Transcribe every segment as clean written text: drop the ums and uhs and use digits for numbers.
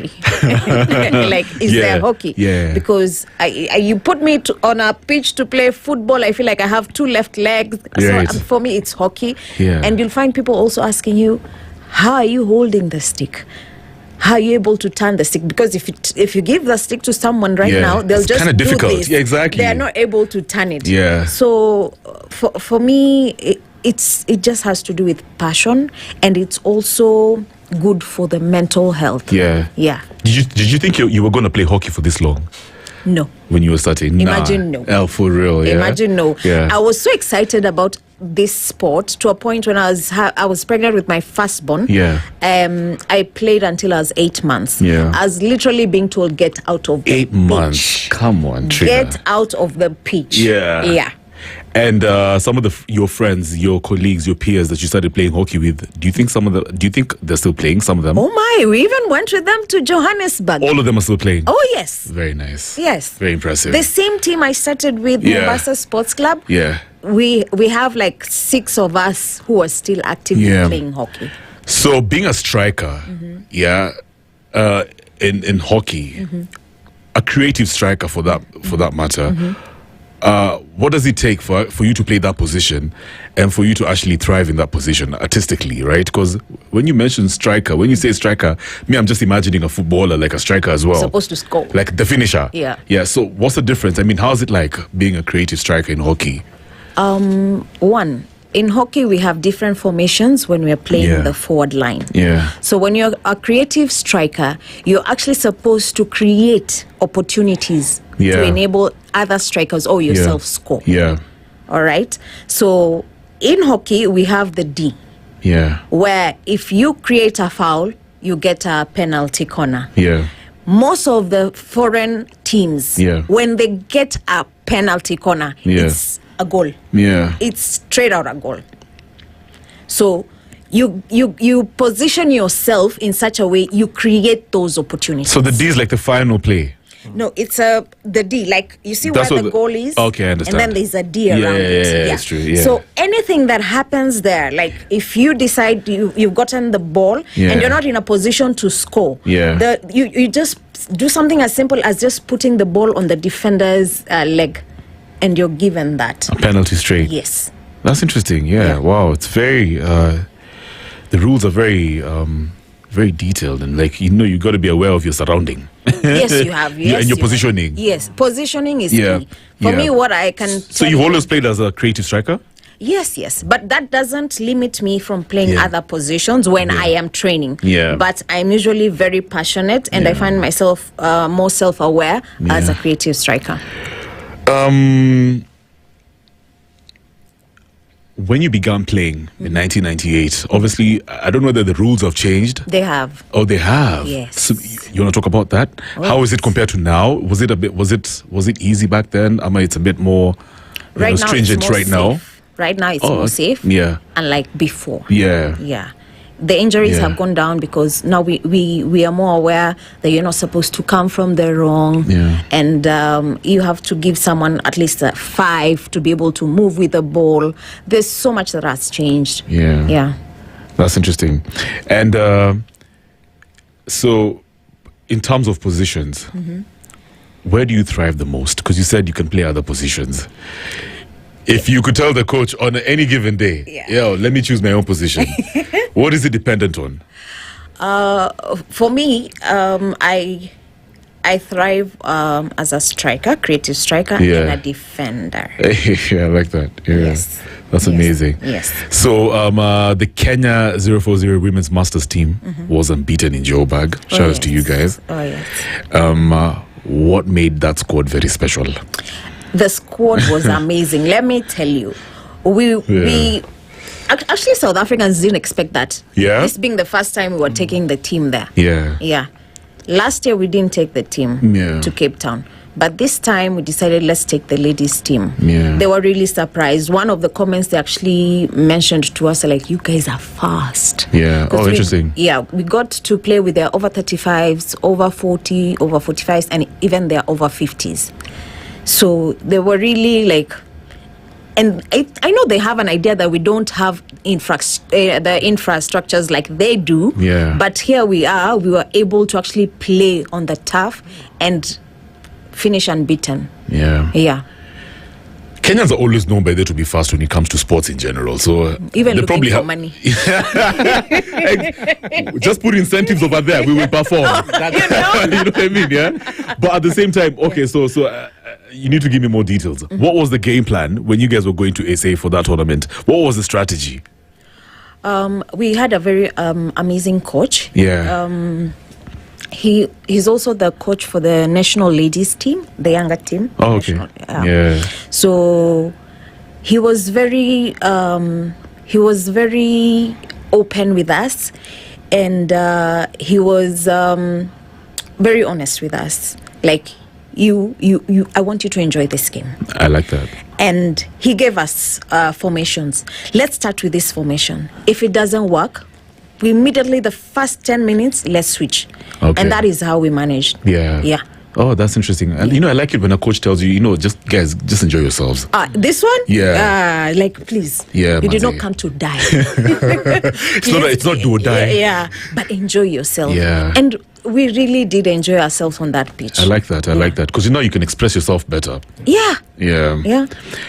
hockey? Like, is there hockey? Yeah. Because you put me on a pitch to play football, I feel like I have two left legs. Right. So for me, it's hockey. Yeah. And you'll find people also asking you, how are you holding the stick? How are you able to turn the stick? Because if you give the stick to someone right now, they'll it's just kind of difficult. do this. Yeah, exactly. They are not able to turn it. Yeah. So for me, it just has to do with passion, and it's also good for the mental health. Yeah. Yeah. Did you think you were going to play hockey for this long? No. When you were starting? Imagine no. Oh, for real, yeah? Imagine no. Yeah. I was so excited about this sport to a point when I was pregnant with my firstborn. Yeah. I played until I was 8 months. Yeah. I was literally being told, get out of the 8 months. pitch. Come on, Trina. Get out of the pitch. Yeah. Yeah. And some of your friends, your colleagues, your peers that you started playing hockey with, do you think they're still playing, some of them? Oh my, we even went with them to Johannesburg. All of them are still playing? Oh yes. Very nice. Yes. Very impressive. The same team I started with, Mombasa Sports Club. Yeah. We have like 6 of us who are still actively playing hockey. So being a striker, in hockey, a creative striker for that matter, what does it take for you to play that position and for you to actually thrive in that position artistically, right? Because when you mention striker, when you say striker, I'm just imagining a footballer like a striker as well. Supposed to score. Like the finisher. Yeah. Yeah. So what's the difference? I mean, how's it like being a creative striker in hockey? One, in hockey, we have different formations when we're playing the forward line. Yeah. So when you're a creative striker, you're actually supposed to create opportunities to enable other strikers or yourself score. Yeah. All right. So in hockey, we have the D. Yeah. Where if you create a foul, you get a penalty corner. Yeah. Most of the foreign teams, when they get a penalty corner, it's a goal. Yeah. It's straight out a goal. So you position yourself in such a way you create those opportunities. So the D is like the final play. No, it's the D. Like, you see That's where the goal is? Okay, I understand. And then there's a D around it. Yeah, that's true. Yeah. So anything that happens there, like if you decide you've gotten the ball and you're not in a position to score, you just do something as simple as just putting the ball on the defender's leg, and you're given that. A penalty straight. Yes. That's interesting. Yeah. Wow. It's very... the rules are very... very detailed, and you got to be aware of your surrounding. Yes, you have. Yes, and your positioning. Yes, positioning is key. For me, what I can... So you've always played as a creative striker? Yes. But that doesn't limit me from playing other positions when I am training. Yeah. But I'm usually very passionate, and I find myself more self-aware as a creative striker. When you began playing in 1998, obviously, I don't know whether the rules have changed. They have. Oh, they have. Yes. So you want to talk about that? How is it compared to now? Was it easy back then? It's a bit more stringent right now. Right now, it's more safe. Yeah. Unlike before. Yeah. Yeah. The injuries have gone down because now we are more aware that you're not supposed to come from the wrong, and you have to give someone at least a 5 to be able to move with the ball. There's so much that has changed. Yeah. That's interesting. And so in terms of positions, where do you thrive the most? Because you said you can play other positions. If you could tell the coach on any given day, let me choose my own position, what is it dependent on? For me, I thrive as a striker, creative striker, and a defender. I like that. Yeah. Yes. That's amazing. Yes. So the Kenya 040 Women's Masters team was unbeaten in Joburg. Shout out to you guys. Oh, yes. What made that squad very special? The squad was amazing. Let me tell you, we actually South Africans didn't expect that. Yeah. This being the first time we were taking the team there. Yeah. Yeah. Last year we didn't take the team to Cape Town, but this time we decided let's take the ladies team. Yeah. They were really surprised. One of the comments they actually mentioned to us, like, you guys are fast. Yeah. Oh, interesting. We got to play with their over 35s, over 40, over 45s, and even their over 50s. So they were really And I know they have an idea that we don't have the infrastructures like they do. Yeah. But here we were able to actually play on the turf and finish unbeaten. Yeah. Yeah. Kenyans are always known by they to be fast when it comes to sports in general. So even they looking probably for money. Just put incentives over there. We will perform. You know what I mean? Yeah. But at the same time, okay. So you need to give me more details. Mm-hmm. What was the game plan when you guys were going to SA for that tournament? What was the strategy? We had a very amazing coach. Yeah. He's also the coach for the national ladies team, the younger team. Oh, okay. Yeah. So he was very open with us, and he was very honest with us. Like, I want you to enjoy this game. I like that. And he gave us formations. Let's start with this formation. If it doesn't work, we immediately, the first 10 minutes, let's switch. Okay. And that is how we managed. Yeah. Yeah. Oh, that's interesting. And I like it when a coach tells you, just enjoy yourselves. This one? Yeah. Like, please. Yeah. You did not come to die. It's not do or die. Yeah. But enjoy yourself. Yeah. And we really did enjoy ourselves on that pitch. I like that. I like that. Because you can express yourself better. Yeah. Yeah. Yeah.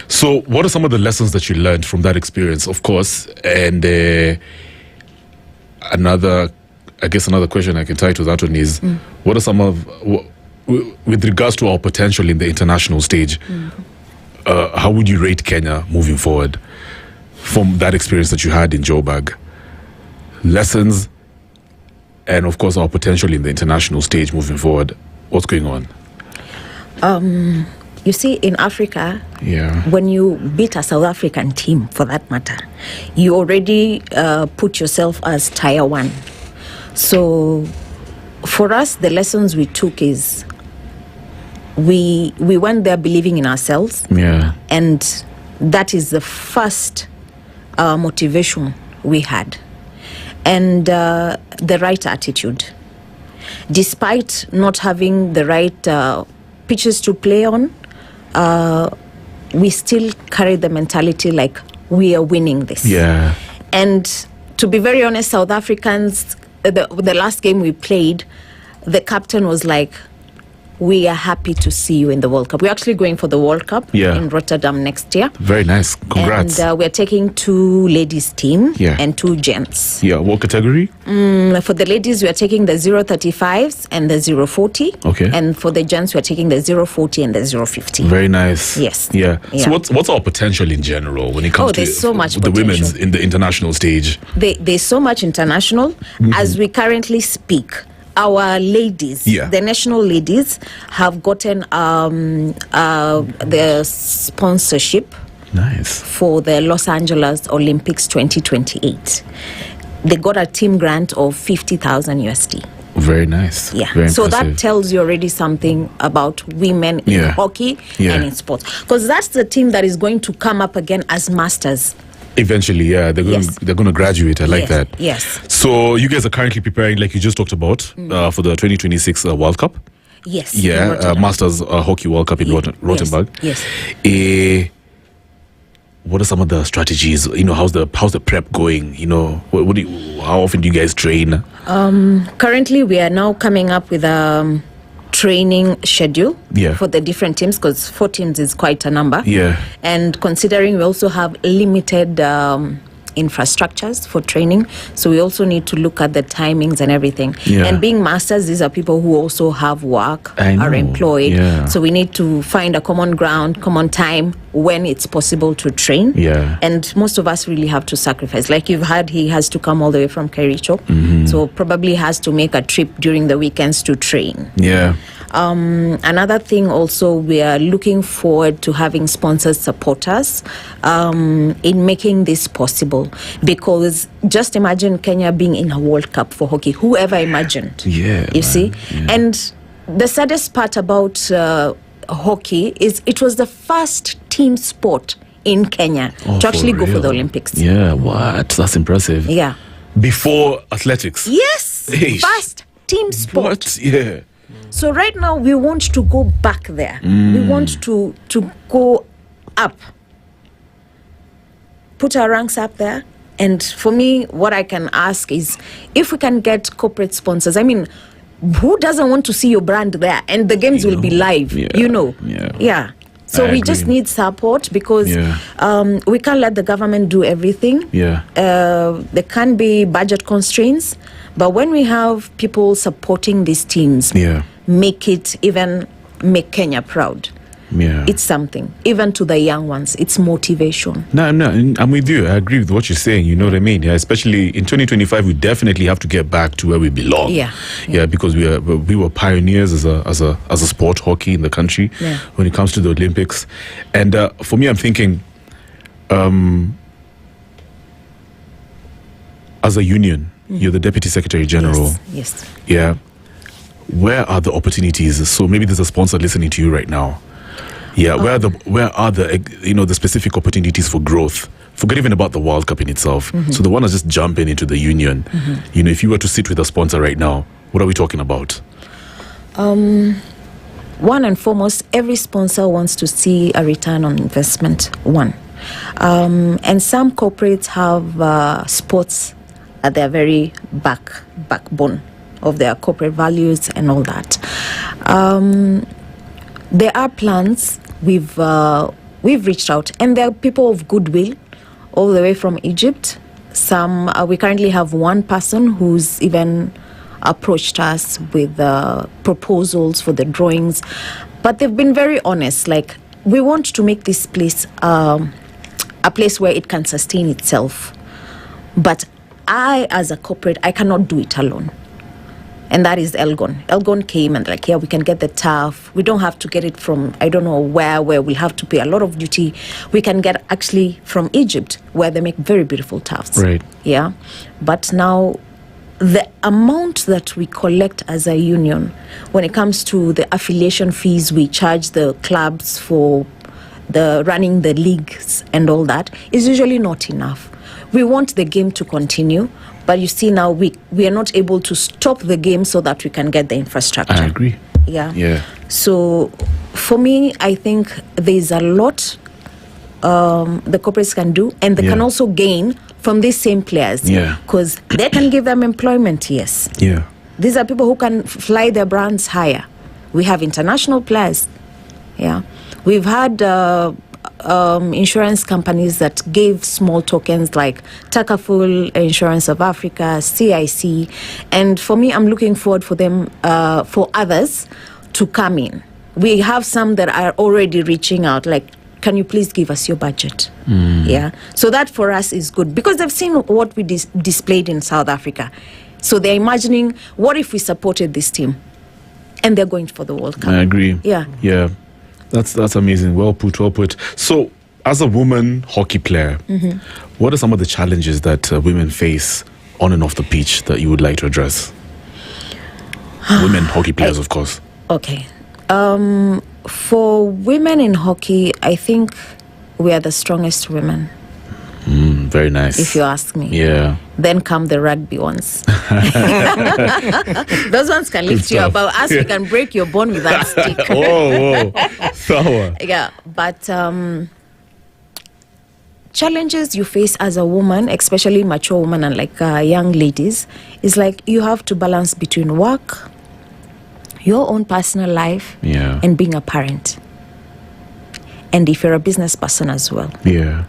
So what are some of the lessons that you learned from that experience, of course? And another question I can tie to that one is, what are some of, with regards to our potential in the international stage, how would you rate Kenya moving forward from that experience that you had in Joburg? Lessons, and of course our potential in the international stage moving forward. What's going on? You see, in Africa, when you beat a South African team, for that matter, you already put yourself as tier 1. So for us, the lessons we took is we went there believing in ourselves. Yeah. And that is the first motivation we had. And the right attitude. Despite not having the right pitches to play on, we still carry the mentality like we are winning this. Yeah. And to be very honest, South Africans, the last game we played, the captain was like, we are happy to see you in the World Cup. We're actually going for the World Cup in Rotterdam next year. Very nice. Congrats. And we're taking 2 ladies team and 2 gents. Yeah, what category? For the ladies, we are taking the 035s and the 040. Okay. And for the gents, we are taking the 040 and the 050. Very nice. Yes. Yeah. So what's our potential in general when it comes to so much the potential. women's in the international stage? There's so much international. As we currently speak, our ladies, the national ladies, have gotten the sponsorship for the Los Angeles Olympics 2028. They got a team grant of 50,000 USD. Very nice. Yeah. Very so impressive. that tells you already something about women in hockey and in sports. Because that's the team that is going to come up again as masters. Eventually, they're going to graduate. I like that. Yes. So you guys are currently preparing, like you just talked about, for the 2026 World Cup. Yes. Yeah, Masters Hockey World Cup in Rothenburg. Yes. What are some of the strategies? How's the prep going? How often do you guys train? Currently, we are now coming up with a training schedule for the different teams, because 4 teams is quite a number. Yeah. And considering we also have limited infrastructures for training, so we also need to look at the timings and everything. And being masters, these are people who also have work, are employed. So we need to find a common ground, common time when it's possible to train. And most of us really have to sacrifice. Like you've heard, he has to come all the way from Kericho, so probably has to make a trip during the weekends to train. Another thing also, we are looking forward to having sponsors support us in making this possible, because just imagine Kenya being in a World Cup for hockey. Whoever imagined? You see? And the saddest part about hockey is it was the first team sport in Kenya to actually go for the Olympics. What? That's impressive. Before athletics? Yes. First team sport. What? So right now we want to go back there. We want to go up. put our ranks up there. And for me, what I can ask is if we can get corporate sponsors. I mean, who doesn't want to see your brand there? And the games will be live, Yeah. So we just need support because we can't let the government do everything. There can be budget constraints, but when we have people supporting these teams, make Kenya proud. It's something. Even to the young ones, it's motivation. No, I'm with you. I agree with what you're saying. You know what I mean? Yeah, especially in 2025, we definitely have to get back to where we belong. Because we were pioneers as a sport, hockey in the country when it comes to the Olympics. And for me, I'm thinking, as a union, you're the Deputy Secretary General. Yes. Yeah. Where are the opportunities? So maybe there's a sponsor listening to you right now. Yeah, where are the specific opportunities for growth? Forget even about the World Cup in itself. So the one is just jumping into the union. If you were to sit with a sponsor right now, what are we talking about? One and foremost, every sponsor wants to see a return on investment. And some corporates have sports at their very backbone of their corporate values and all that. There are plans. We've reached out, and there are people of goodwill all the way from Egypt. We currently have one person who's even approached us with proposals for the drawings, but they've been very honest. Like, we want to make this place a place where it can sustain itself, but I, as a corporate, I cannot do it alone. And that is Elgon. Elgon came and we can get the turf. We don't have to get it from, I don't know where we'll have to pay a lot of duty. We can get actually from Egypt, where they make very beautiful turfs. Right. Yeah. But now, the amount that we collect as a union, when it comes to the affiliation fees we charge the clubs for the running the leagues and all that, is usually not enough. We want the game to continue, but you see now we are not able to stop the game so that we can get the infrastructure. I agree. Yeah. So for me, I think there's a lot the corporates can do, and they can also gain from these same players. Yeah. Because they can give them employment, yes. Yeah. These are people who can fly their brands higher. We have international players. Yeah. We've had insurance companies that gave small tokens like Takaful Insurance of Africa, CIC, and for me, I'm looking forward for them, for others to come in. We have some that are already reaching out, like, can you please give us your budget? Yeah, so that for us is good because they've seen what we displayed in South Africa. So they're imagining, what if we supported this team? And they're going for the World Cup. I agree. Yeah. That's amazing. Well put. So, as a woman hockey player, what are some of the challenges that women face on and off the pitch that you would like to address? Women hockey players, of course. Okay. For women in hockey, I think we are the strongest women. Very nice. If you ask me. Yeah. Then come the rugby ones. Those ones can lift you up. But us, we can break your bone with that stick. Whoa. Sour. Yeah, but challenges you face as a woman, especially mature woman and young ladies, is you have to balance between work, your own personal life, and being a parent. And if you're a business person as well. Yeah.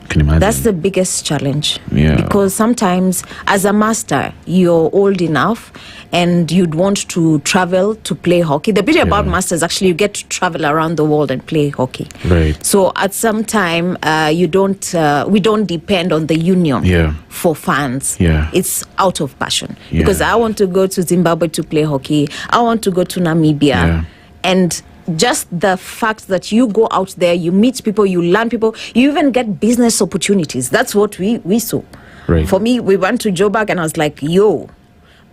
Can you imagine? That's the biggest challenge. Yeah. Because sometimes, as a master, you're old enough and you'd want to travel to play hockey. The beauty about masters, actually, you get to travel around the world and play hockey. Right. So at some time, we don't depend on the union for funds. Yeah. It's out of passion. Because I want to go to Zimbabwe to play hockey. I want to go to Namibia. Yeah. And just the fact that you go out there, you meet people, you learn people, you even get business opportunities. That's what we saw. Right. For me, we went to Joburg and I was like, yo,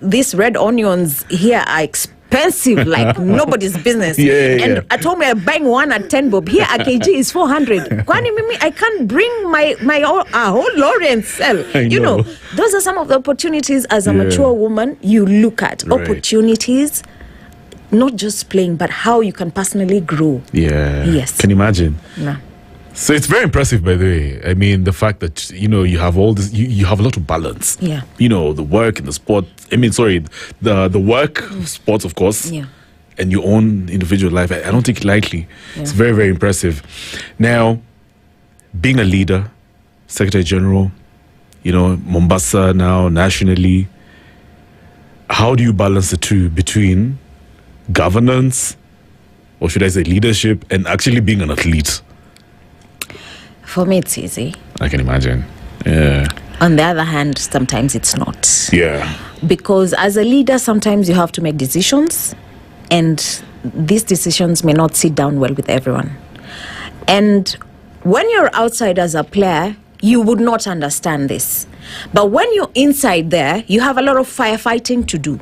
these red onions here are expensive like nobody's business. And at home we're buying one at 10 bob. Here a kg is 400. I can't bring my whole lorry and sell. You know, those are some of the opportunities as a mature woman you look at. Right. Opportunities, not just playing, but how you can personally grow. Yeah. Yes. Can you imagine? No. So it's very impressive, by the way. I mean, the fact that, you have all this, you have a lot of balance. Yeah. The work and the sport. I mean, sorry, the work, sports, of course. Yeah. And your own individual life. I don't take it lightly. Yeah. It's very, very impressive. Now, being a leader, Secretary General, Mombasa now, nationally, how do you balance the two between governance, or should I say leadership, and actually being an athlete? For me, it's easy. I can imagine. Yeah. On the other hand, sometimes it's not. Yeah. Because as a leader, sometimes you have to make decisions, and these decisions may not sit down well with everyone. And when you're outside as a player, you would not understand this. But when you're inside there, you have a lot of firefighting to do.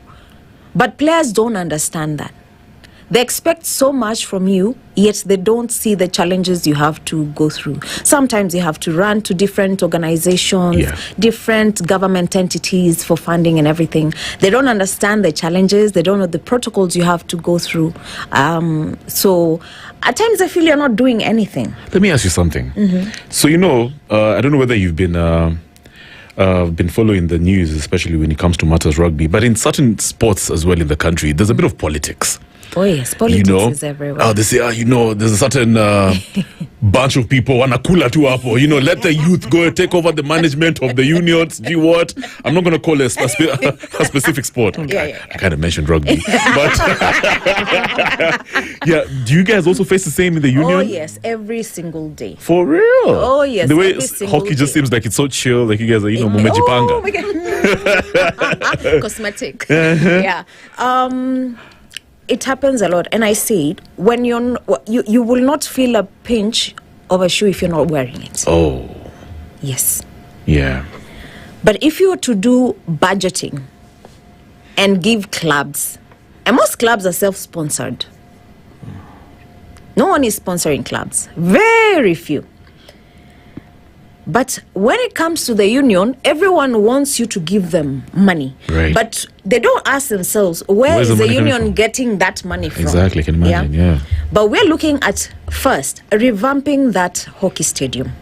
But players don't understand that. They expect so much from you, yet they don't see the challenges you have to go through. Sometimes you have to run to different organizations, different government entities for funding and everything. They don't understand the challenges. They don't know the protocols you have to go through. So at times I feel you're not doing anything. Let me ask you something. Mm-hmm. So, I don't know whether you've been following the news, especially when it comes to matters rugby, but in certain sports as well in the country, there's a bit of politics. Oh yes, politics is everywhere. They say, there's a certain bunch of people wanakula tu hapo. Let the youth go and take over the management of the unions. Do you what? I'm not going to call it a specific sport. I kind of mentioned rugby, but yeah. Do you guys also face the same in the union? Oh yes, every single day. For real? Oh yes. The way hockey just seems like it's so chill. Like you guys are, mumejipanga. Oh my God. Cosmetic. Yeah. It happens a lot, and I say it, when you will not feel a pinch of a shoe if you're not wearing it. Oh. Yes. Yeah. But if you were to do budgeting and give clubs, and most clubs are self-sponsored. No one is sponsoring clubs. Very few. But when it comes to the union, everyone wants you to give them money. Right. But they don't ask themselves, where's the union getting that money from? Exactly, I can imagine, yeah. But we're looking at, first, revamping that hockey stadium.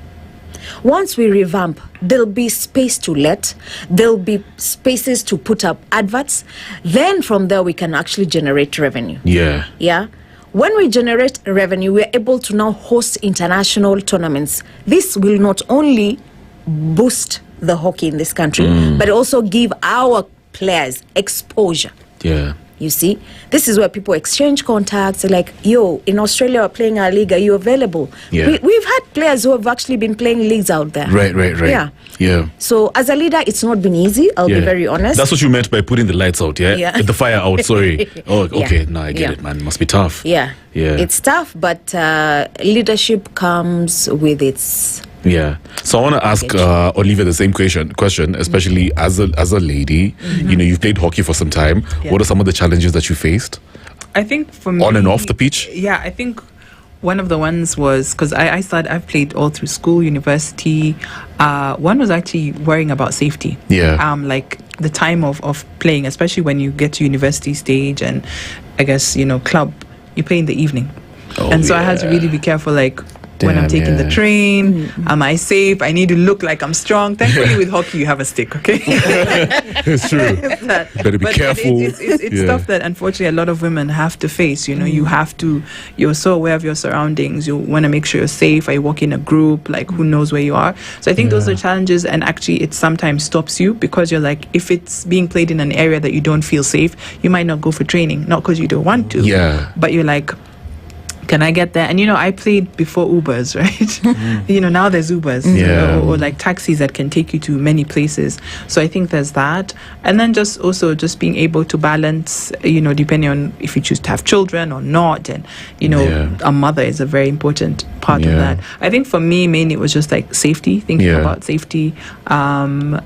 Once we revamp, there'll be space to let, there'll be spaces to put up adverts. Then from there, we can actually generate revenue. Yeah. Yeah. When we generate revenue, we are able to now host international tournaments. This will not only boost the hockey in this country, but also give our players exposure. Yeah. You see, this is where people exchange contacts. They're like, yo, in Australia, we're playing our league. Are you available? Yeah. We've had players who have actually been playing leagues out there. Right. Yeah. So as a leader, it's not been easy. I'll be very honest. That's what you meant by putting the lights out, yeah? Yeah. The fire out, sorry. Oh, okay. Now I get it, man. It must be tough. Yeah. It's tough, but leadership comes with its... Yeah. So I want to ask Olivia the same question, especially as a lady. Mm-hmm. You've played hockey for some time. Yeah. What are some of the challenges that you faced? I think for me... On and off the pitch? Yeah, I think one of the ones was... Because I've played all through school, university. One was actually worrying about safety. Yeah. Like the time of playing, especially when you get to university stage and I guess, club, you play in the evening. So I had to really be careful, like... when I'm taking the train, am I safe? I need to look like I'm strong. Thankfully, with hockey, you have a stick, okay? It's true. Better be careful. It's stuff that, unfortunately, a lot of women have to face. You're so aware of your surroundings. You want to make sure you're safe. I walk in a group, like, who knows where you are? So I think those are challenges, and actually, it sometimes stops you because you're like, if it's being played in an area that you don't feel safe, you might not go for training, not because you don't want to. Yeah. But you're like, can I get there? And I played before Ubers, right? Now there's Ubers or like taxis that can take you to many places. So I think there's that. And then just being able to balance, depending on if you choose to have children or not. And, a mother is a very important part of that. I think for me, mainly it was just like safety, thinking about safety. And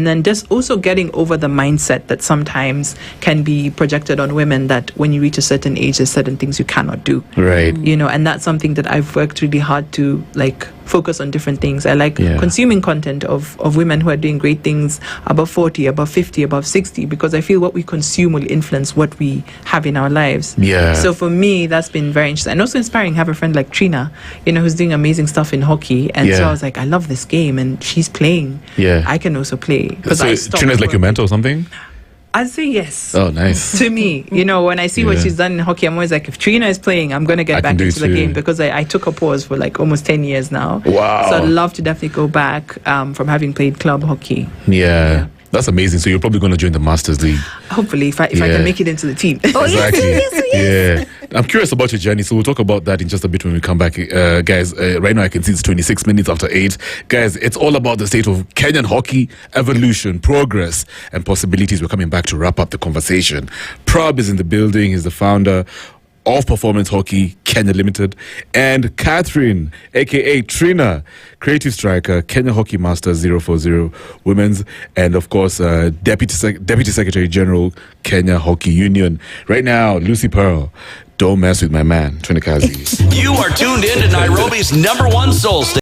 then just also getting over the mindset that sometimes can be projected on women that when you reach a certain age, there's certain things you cannot do. Right. Right. You know, and that's something that I've worked really hard to like focus on different things. I like consuming content of women who are doing great things above 40, above 50, above 60, because I feel what we consume will influence what we have in our lives. Yeah. So for me, that's been very interesting. And also inspiring. I have a friend like Trina, you know, who's doing amazing stuff in hockey. And so I was like, I love this game, and she's playing. Yeah. I can also play. So Trina's like your mentor or something? I'd say yes. Oh, nice. To me, you know, when I see what she's done in hockey, I'm always like, if Trina is playing, I'm going to get back into the game, because I took a pause for like almost 10 years now. Wow. So I'd love to definitely go back from having played club hockey. Yeah. That's amazing. So you're probably going to join the Masters League. Hopefully, if I can make it into the team. Oh, Exactly. yes. Yeah. I'm curious about your journey, so we'll talk about that in just a bit when we come back. Guys, right now I can see it's 26 minutes after 8. Guys, it's all about the state of Kenyan hockey, evolution, progress, and possibilities. We're coming back to wrap up the conversation. Prab is in the building. He's the founder of Performance Hockey Kenya Limited, and Catherine, aka Trina, creative striker, Kenya Hockey Masters 040 Women's, and of course Deputy Secretary General, Kenya Hockey Union. Right now, Lucy Pearl, don't mess with my man, Trinikazi. You are tuned in to Nairobi's #1 soul station.